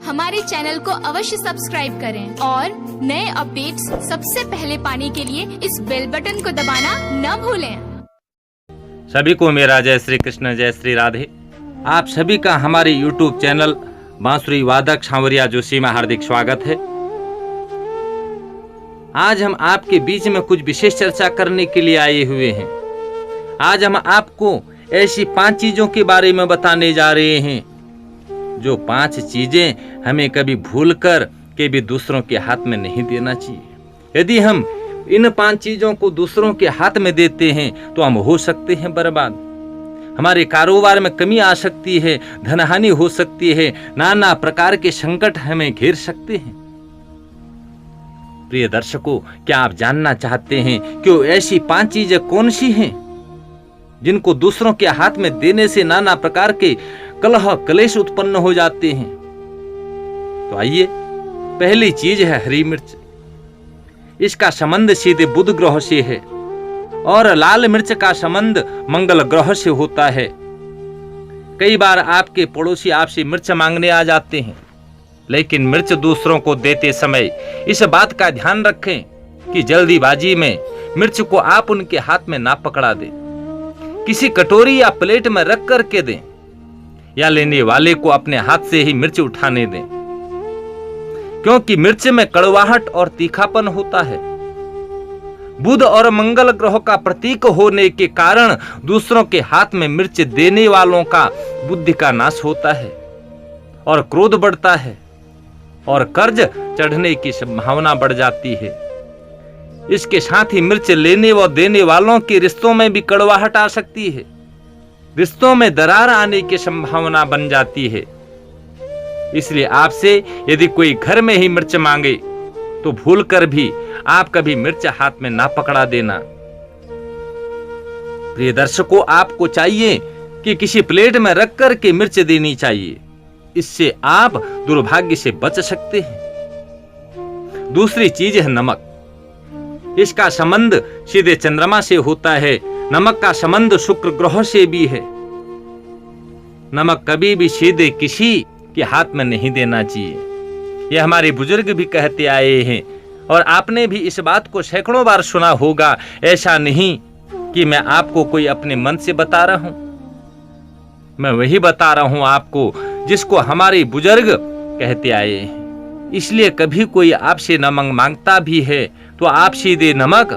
हमारे चैनल को अवश्य सब्सक्राइब करें और नए अपडेट्स सबसे पहले पाने के लिए इस बेल बटन को दबाना न भूलें। सभी को मेरा जय श्री कृष्ण, जय श्री राधे। आप सभी का हमारे YouTube चैनल बांसुरी वादक सांवरिया जोशी में हार्दिक स्वागत है। आज हम आपके बीच में कुछ विशेष चर्चा करने के लिए आए हुए हैं। आज हम आपको ऐसी 5 चीजों के बारे में बताने जा रहे हैं जो 5 चीजें हमें कभी भूलकर के भी दूसरों के हाथ में नहीं देना चाहिए। यदि हम इन 5 चीजों को दूसरों के हाथ में देते हैं तो हम हो सकते हैं बर्बाद। हमारे कारोबार में कमी आ सकती है, धनहानि हो सकती है, नाना प्रकार के संकट हमें घेर सकते हैं। प्रिय दर्शकों, क्या आप जानना चाहते हैं कि वो ऐसी 5 चीजें कौन सी हैं जिनको दूसरों के हाथ में देने से नाना प्रकार के कलह कलेश उत्पन्न हो जाते हैं? तो आइए, पहली चीज है हरी मिर्च। इसका संबंध सीधे बुध ग्रह से है और लाल मिर्च का संबंध मंगल ग्रह से होता है। कई बार आपके पड़ोसी आपसे मिर्च मांगने आ जाते हैं, लेकिन मिर्च दूसरों को देते समय इस बात का ध्यान रखें कि जल्दीबाजी में मिर्च को आप उनके हाथ में ना पकड़ा दें। किसी कटोरी या प्लेट में रख करके दें या लेने वाले को अपने हाथ से ही मिर्च उठाने दें, क्योंकि मिर्च में कड़वाहट और तीखापन होता है। बुध और मंगल ग्रह का प्रतीक होने के कारण दूसरों के हाथ में मिर्च देने वालों का बुद्धि का नाश होता है और क्रोध बढ़ता है और कर्ज चढ़ने की संभावना बढ़ जाती है। इसके साथ ही मिर्च लेने व देने वालों के रिश्तों में भी कड़वाहट आ सकती है। रिश्तों में दरार आने की संभावना बन जाती है। इसलिए आपसे यदि कोई घर में ही मिर्च मांगे तो भूलकर भी आप कभी मिर्च हाथ में ना पकड़ा देना। प्रिय दर्शकों, आपको चाहिए कि किसी प्लेट में रख कर के मिर्च देनी चाहिए। इससे आप दुर्भाग्य से बच सकते हैं। दूसरी चीज है नमक। इसका संबंध सीधे चंद्रमा से होता है। नमक का संबंध शुक्र ग्रह से भी है। नमक कभी भी सीधे किसी के हाथ में नहीं देना चाहिए। यह हमारे बुजुर्ग भी कहते आए हैं और आपने भी इस बात को सैकड़ों बार सुना होगा। ऐसा नहीं कि मैं आपको कोई अपने मन से बता रहा हूं, मैं वही बता रहा हूं आपको जिसको हमारे बुजुर्ग कहते आए हैं। इसलिए कभी कोई आपसे नमक मांगता भी है तो आप सीधे नमक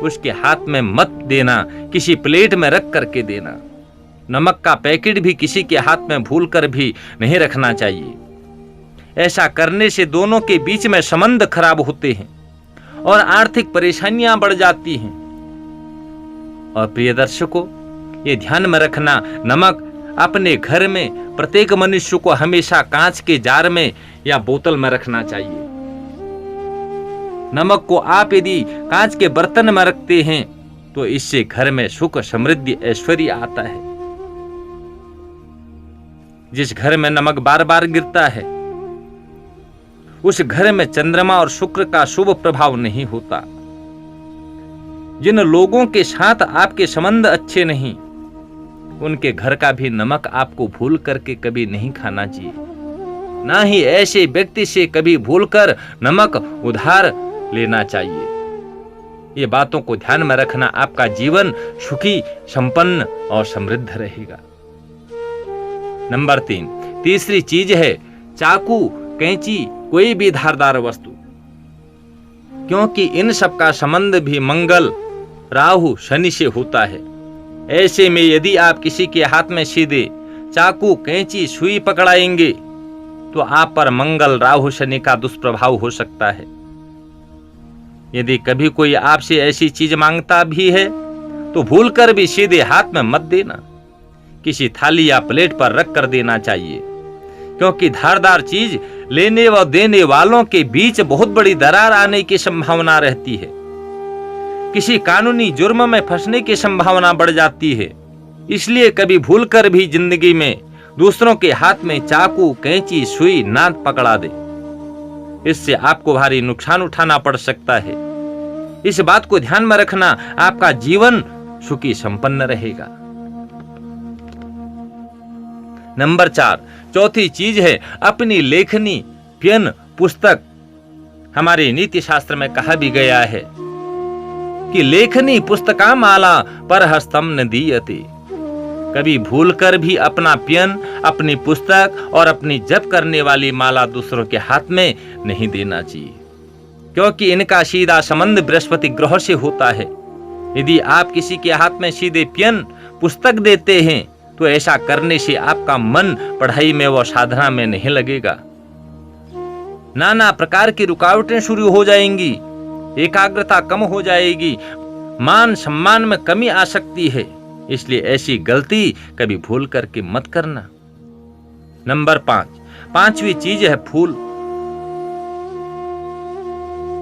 उसके हाथ में मत देना, किसी प्लेट में रख करके देना। नमक का पैकेट भी किसी के हाथ में भूल कर भी नहीं रखना चाहिए। ऐसा करने से दोनों के बीच में संबंध खराब होते हैं और आर्थिक परेशानियां बढ़ जाती हैं। और प्रिय दर्शकों, ये ध्यान में रखना, नमक अपने घर में प्रत्येक मनुष्य को हमेशा कांच के जार में या बोतल में रखना चाहिए। नमक को आप यदि कांच के बर्तन में रखते हैं तो इससे घर में सुख, समृद्धि, ऐश्वर्य आता है। जिस घर में नमक बार बार गिरता है उस घर में चंद्रमा और शुक्र का शुभ प्रभाव नहीं होता। जिन लोगों के साथ आपके संबंध अच्छे नहीं, उनके घर का भी नमक आपको भूल करके कभी नहीं खाना चाहिए। ना ही ऐसे व्यक्ति से कभी भूलकर नमक उधार लेना चाहिए। ये बातों को ध्यान में रखना, आपका जीवन सुखी, संपन्न और समृद्ध रहेगा। नंबर 3, तीसरी चीज है चाकू, कैंची, कोई भी धारदार वस्तु, क्योंकि इन सब का संबंध भी मंगल, राहु, शनि से होता है। ऐसे में यदि आप किसी के हाथ में सीधे चाकू, कैंची, सुई पकड़ाएंगे तो आप पर मंगल, राहु, शनि का दुष्प्रभाव हो सकता है। यदि कभी कोई आपसे ऐसी चीज मांगता भी है तो भूलकर भी सीधे हाथ में मत देना, किसी थाली या प्लेट पर रख कर देना चाहिए, क्योंकि धारदार चीज लेने व देने वालों के बीच बहुत बड़ी दरार आने की संभावना रहती है। किसी कानूनी जुर्म में फंसने की संभावना बढ़ जाती है। इसलिए कभी भूलकर भी जिंदगी में दूसरों के हाथ में चाकू, कैंची, सुई ना पकड़ा दे। इससे आपको भारी नुकसान उठाना पड़ सकता है। इस बात को ध्यान में रखना, आपका जीवन सुखी संपन्न रहेगा। नंबर 4, चौथी चीज है अपनी लेखनी पेन पुस्तक, हमारे नीति शास्त्र में कहा भी गया है कि लेखनी पुस्तका माला पर हस्तम न दीयते। कभी भूलकर भी अपना पेन, अपनी पुस्तक और अपनी जप करने वाली माला दूसरों के हाथ में नहीं देना चाहिए, क्योंकि इनका सीधा संबंध बृहस्पति ग्रह से होता है। यदि आप किसी के हाथ में सीधे पेन पुस्तक देते हैं तो ऐसा करने से आपका मन पढ़ाई में व साधना में नहीं लगेगा। नाना प्रकार की रुकावटें शुरू हो जाएंगी, एकाग्रता कम हो जाएगी, मान सम्मान में कमी आ सकती है। इसलिए ऐसी गलती कभी भूल करके मत करना। नंबर 5, पांचवी चीज है फूल,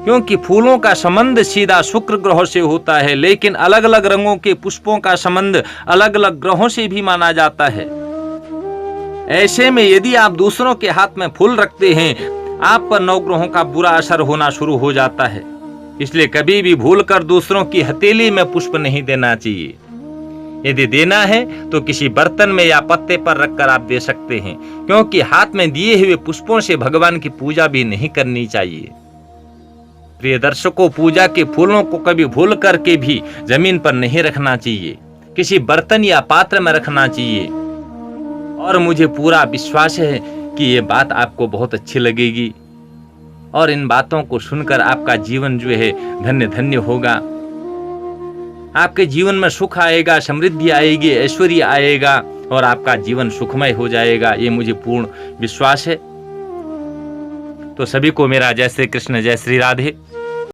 क्योंकि फूलों का संबंध सीधा शुक्र ग्रह से होता है, लेकिन अलग अलग रंगों के पुष्पों का संबंध अलग अलग ग्रहों से भी माना जाता है। ऐसे में यदि आप दूसरों के हाथ में फूल रखते हैं, आप पर नवग्रहों का बुरा असर होना शुरू हो जाता है। इसलिए कभी भी भूलकर दूसरों की हथेली में पुष्प नहीं देना चाहिए। यदि देना है तो किसी बर्तन में या पत्ते पर रखकर आप दे सकते हैं, क्योंकि हाथ में दिए हुए पुष्पों से भगवान की पूजा भी नहीं करनी चाहिए। प्रिय दर्शकों, पूजा के फूलों को कभी भूल करके भी जमीन पर नहीं रखना चाहिए, किसी बर्तन या पात्र में रखना चाहिए। और मुझे पूरा विश्वास है कि ये बात आपको बहुत अच्छी लगेगी और इन बातों को सुनकर आपका जीवन जो है धन्य धन्य होगा। आपके जीवन में सुख आएगा, समृद्धि आएगी, ऐश्वर्य आएगा और आपका जीवन सुखमय हो जाएगा, ये मुझे पूर्ण विश्वास है। तो सभी को मेरा जय श्री कृष्ण, जय श्री राधे।